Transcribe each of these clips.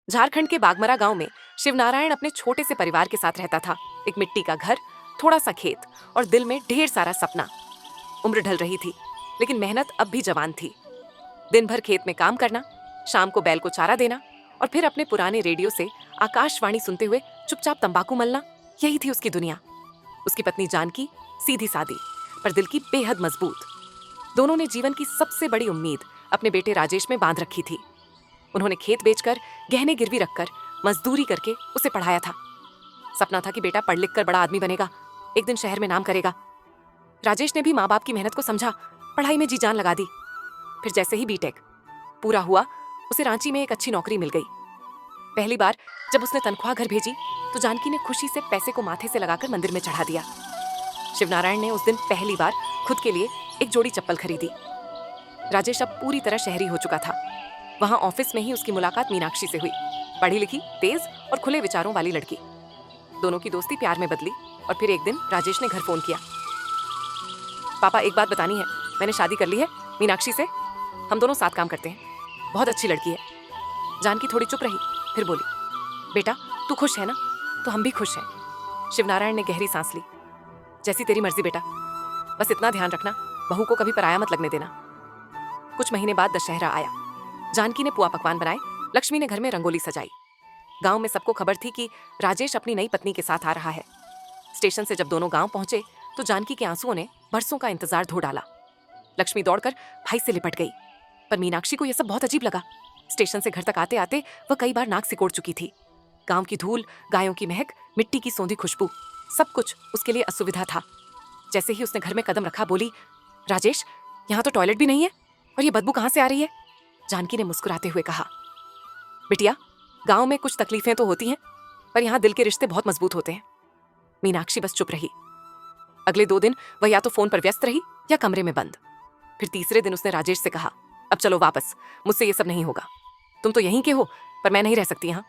झारखंड के बागमरा गांव में शिवनारायण अपने छोटे से परिवार के साथ रहता था। एक मिट्टी का घर, थोड़ा सा खेत और दिल में ढेर सारा सपना। उम्र ढल रही थी, लेकिन मेहनत अब भी जवान थी। दिन भर खेत में काम करना, शाम को बैल को चारा देना और फिर अपने पुराने रेडियो से आकाशवाणी सुनते हुए चुपचाप तंबाकू मलना, यही थी उसकी दुनिया। उसकी पत्नी जानकी सीधी सादी पर दिल की बेहद मजबूत। दोनों ने जीवन की सबसे बड़ी उम्मीद अपने बेटे राजेश में बांध रखी थी। उन्होंने खेत बेचकर, गहने गिरवी रखकर, मजदूरी करके उसे पढ़ाया था। सपना था कि बेटा पढ़ लिख कर बड़ा आदमी बनेगा, एक दिन शहर में नाम करेगा। राजेश ने भी माँ बाप की मेहनत को समझा, पढ़ाई में जी जान लगा दी। फिर जैसे ही बीटेक पूरा हुआ, उसे रांची में एक अच्छी नौकरी मिल गई। पहली बार जब उसने तनख्वाह घर भेजी तो जानकी ने खुशी से पैसे को माथे से लगाकर मंदिर में चढ़ा दिया। शिवनारायण ने उस दिन पहली बार खुद के लिए एक जोड़ी चप्पल खरीदी। राजेश अब पूरी तरह शहरी हो चुका था। वहां ऑफिस में ही उसकी मुलाकात मीनाक्षी से हुई। पढ़ी लिखी, तेज और खुले विचारों वाली लड़की। दोनों की दोस्ती प्यार में बदली और फिर एक दिन राजेश ने घर फोन किया। पापा, एक बात बतानी है, मैंने शादी कर ली है मीनाक्षी से। हम दोनों साथ काम करते हैं, बहुत अच्छी लड़की है। जानकी थोड़ी चुप रही, फिर बोली, बेटा तू खुश है ना? तो हम भी खुश हैं। शिवनारायण ने गहरी सांस ली। जैसी तेरी मर्जी बेटा, बस इतना ध्यान रखना, बहू को कभी पराया मत लगने देना। कुछ महीने बाद दशहरा आया। जानकी ने पुआ पकवान बनाए, लक्ष्मी ने घर में रंगोली सजाई। गांव में सबको खबर थी कि राजेश अपनी नई पत्नी के साथ आ रहा है। स्टेशन से जब दोनों गांव पहुंचे तो जानकी के आंसुओं ने बरसों का इंतजार धो डाला। लक्ष्मी दौड़कर भाई से लिपट गई, पर मीनाक्षी को यह सब बहुत अजीब लगा। स्टेशन से घर तक आते आते वह कई बार नाक सिकोड़ चुकी थी। गांव की धूल, गायों की महक, मिट्टी की सौंधी खुशबू, सब कुछ उसके लिए असुविधा था। जैसे ही उसने घर में कदम रखा, बोली, राजेश, यहाँ तो टॉयलेट भी नहीं है और ये बदबू कहाँ से आ रही है? जानकी ने मुस्कुराते हुए कहा, बिटिया, गांव में कुछ तकलीफें तो होती हैं, पर यहाँ दिल के रिश्ते बहुत मजबूत होते हैं। मीनाक्षी बस चुप रही। अगले 2 दिन वह या तो फोन पर व्यस्त रही या कमरे में बंद। फिर तीसरे दिन उसने राजेश से कहा, अब चलो वापस, मुझसे ये सब नहीं होगा। तुम तो यहीं के हो, पर मैं नहीं रह सकती यहाँ।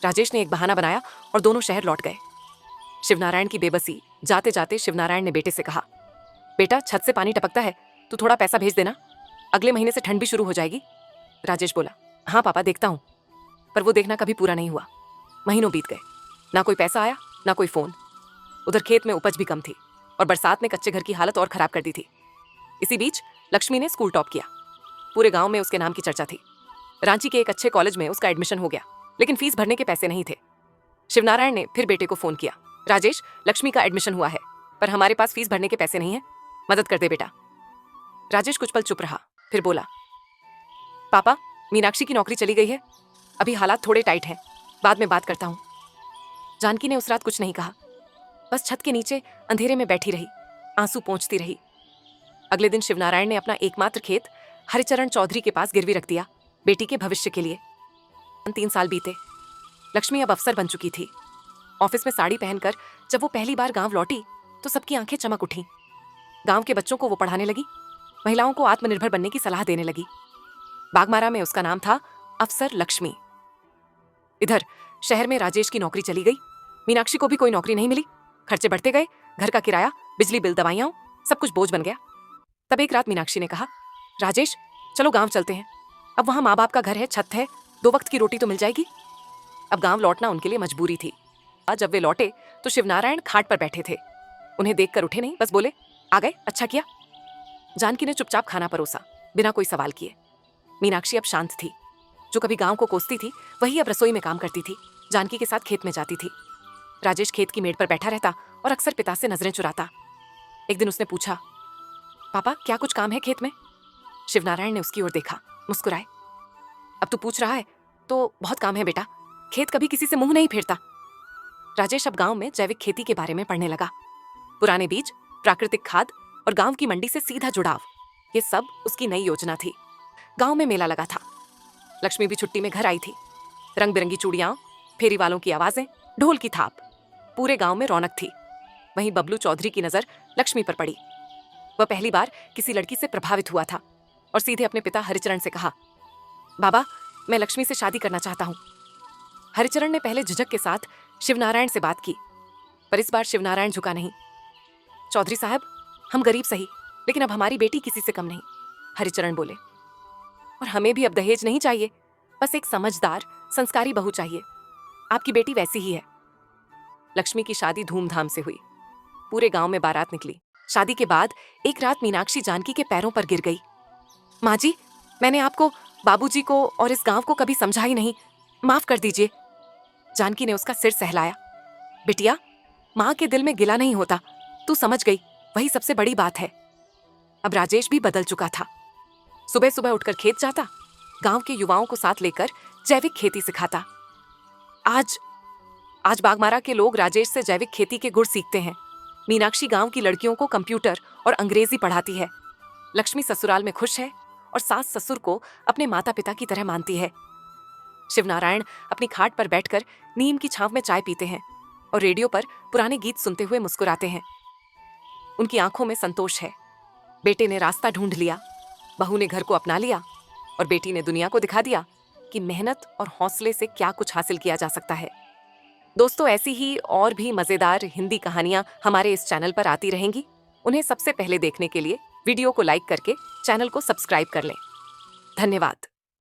राजेश ने एक बहाना बनाया और दोनों शहर लौट गए। शिवनारायण की बेबसी। जाते जाते शिवनारायण ने बेटे से कहा, बेटा छत से पानी टपकता है, तू थोड़ा पैसा भेज देना, अगले महीने से ठंड भी शुरू हो जाएगी। राजेश बोला, हाँ पापा, देखता हूँ। पर वो देखना कभी पूरा नहीं हुआ। महीनों बीत गए, ना कोई पैसा आया, ना कोई फोन। उधर खेत में उपज भी कम थी और बरसात ने कच्चे घर की हालत और खराब कर दी थी। इसी बीच लक्ष्मी ने स्कूल टॉप किया। पूरे गांव में उसके नाम की चर्चा थी। रांची के एक अच्छे कॉलेज में उसका एडमिशन हो गया, लेकिन फीस भरने के पैसे नहीं थे। शिवनारायण ने फिर बेटे को फोन किया, राजेश, लक्ष्मी का एडमिशन हुआ है, पर हमारे पास फीस भरने के पैसे नहीं है, मदद कर दे बेटा। राजेश कुछ पल चुप रहा, फिर बोला, पापा, मीनाक्षी की नौकरी चली गई है, अभी हालात थोड़े टाइट हैं, बाद में बात करता हूँ। जानकी ने उस रात कुछ नहीं कहा, बस छत के नीचे अंधेरे में बैठी रही, आंसू पोंछती रही। अगले दिन शिवनारायण ने अपना एकमात्र खेत हरिचरण चौधरी के पास गिरवी रख दिया, बेटी के भविष्य के लिए। 3 साल बीते। लक्ष्मी अब अफसर बन चुकी थी। ऑफिस में साड़ी पहनकर जब वो पहली बार गांव लौटी तो सबकी आंखें चमक उठी। गांव के बच्चों को वो पढ़ाने लगी, महिलाओं को आत्मनिर्भर बनने की सलाह देने लगी। बागमारा में उसका नाम था अफसर लक्ष्मी। इधर शहर में राजेश की नौकरी चली गई, मीनाक्षी को भी कोई नौकरी नहीं मिली। खर्चे बढ़ते गए, घर का किराया, बिजली बिल, दवाइयां, सब कुछ बोझ बन गया। तब एक रात मीनाक्षी ने कहा, राजेश, चलो गांव चलते हैं, अब वहां माँ बाप का घर है, छत है, 2 वक्त की रोटी तो मिल जाएगी। अब गांव लौटना उनके लिए मजबूरी थी। आज जब वे लौटे तो शिवनारायण खाट पर बैठे थे। उन्हें देखकर उठे नहीं, बस बोले, आ गए, अच्छा किया। जानकी ने चुपचाप खाना परोसा, बिना कोई सवाल किए। मीनाक्षी अब शांत थी। जो कभी गांव को कोसती थी, वही अब रसोई में काम करती थी, जानकी के साथ खेत में जाती थी। राजेश खेत की मेड़ पर बैठा रहता और अक्सर पिता से नजरें चुराता। एक दिन उसने पूछा, पापा, क्या कुछ काम है खेत में? शिवनारायण ने उसकी ओर देखा, मुस्कुराए, अब तू पूछ रहा है तो बहुत काम है बेटा, खेत कभी किसी से मुंह नहीं फेरता। राजेश अब गांव में जैविक खेती के बारे में पढ़ने लगा। पुराने बीज, प्राकृतिक खाद और गांव की मंडी से सीधा जुड़ाव, ये सब उसकी नई योजना थी। गांव में मेला लगा था। लक्ष्मी भी छुट्टी में घर आई थी। रंग बिरंगी चूड़ियां, फेरी वालों की आवाजें, ढोल की थाप, पूरे गांव में रौनक थी। वहीं बबलू चौधरी की नजर लक्ष्मी पर पड़ी। वह पहली बार किसी लड़की से प्रभावित हुआ था और सीधे अपने पिता हरिचरण से कहा, बाबा, मैं लक्ष्मी से शादी करना चाहता हूं। हरिचरण ने पहले झिझक के साथ शिवनारायण से बात की, पर इस बार शिवनारायण झुका नहीं। चौधरी साहब, हम गरीब सही, लेकिन अब हमारी बेटी किसी से कम नहीं, हरिचरण बोले। और हमें भी अब दहेज नहीं चाहिए, बस एक समझदार, संस्कारी बहू चाहिए। आपकी बेटी वैसी ही है। लक्ष्मी की शादी धूमधाम से हुई। पूरे गांव में बारात निकली। शादी के बाद एक रात मीनाक्षी जानकी के पैरों पर गिर गई। माँ जी, मैंने आपको, बाबूजी को और इस गांव को कभी समझा ही नहीं, माफ कर दीजिए। जानकी ने उसका सिर सहलाया। बिटिया, माँ के दिल में गिला नहीं होता, तू समझ गई, वही सबसे बड़ी बात है। अब राजेश भी बदल चुका था। सुबह सुबह उठकर खेत जाता, गांव के युवाओं को साथ लेकर जैविक खेती सिखाता। आज बागमारा के लोग राजेश से जैविक खेती के गुर सीखते हैं। मीनाक्षी गांव की लड़कियों को कंप्यूटर और अंग्रेजी पढ़ाती है। लक्ष्मी ससुराल में खुश है और सास ससुर को अपने माता पिता की तरह मानती है। शिवनारायण अपनी खाट पर बैठकर नीम की छांव में चाय पीते हैं और रेडियो पर पुराने गीत सुनते हुए मुस्कुराते हैं। उनकी आंखों में संतोष है। बेटे ने रास्ता ढूंढ लिया, बहू ने घर को अपना लिया और बेटी ने दुनिया को दिखा दिया कि मेहनत और हौसले से क्या कुछ हासिल किया जा सकता है। दोस्तों, ऐसी ही और भी मजेदार हिंदी कहानियां हमारे इस चैनल पर आती रहेंगी। उन्हें सबसे पहले देखने के लिए वीडियो को लाइक करके चैनल को सब्सक्राइब कर लें। धन्यवाद।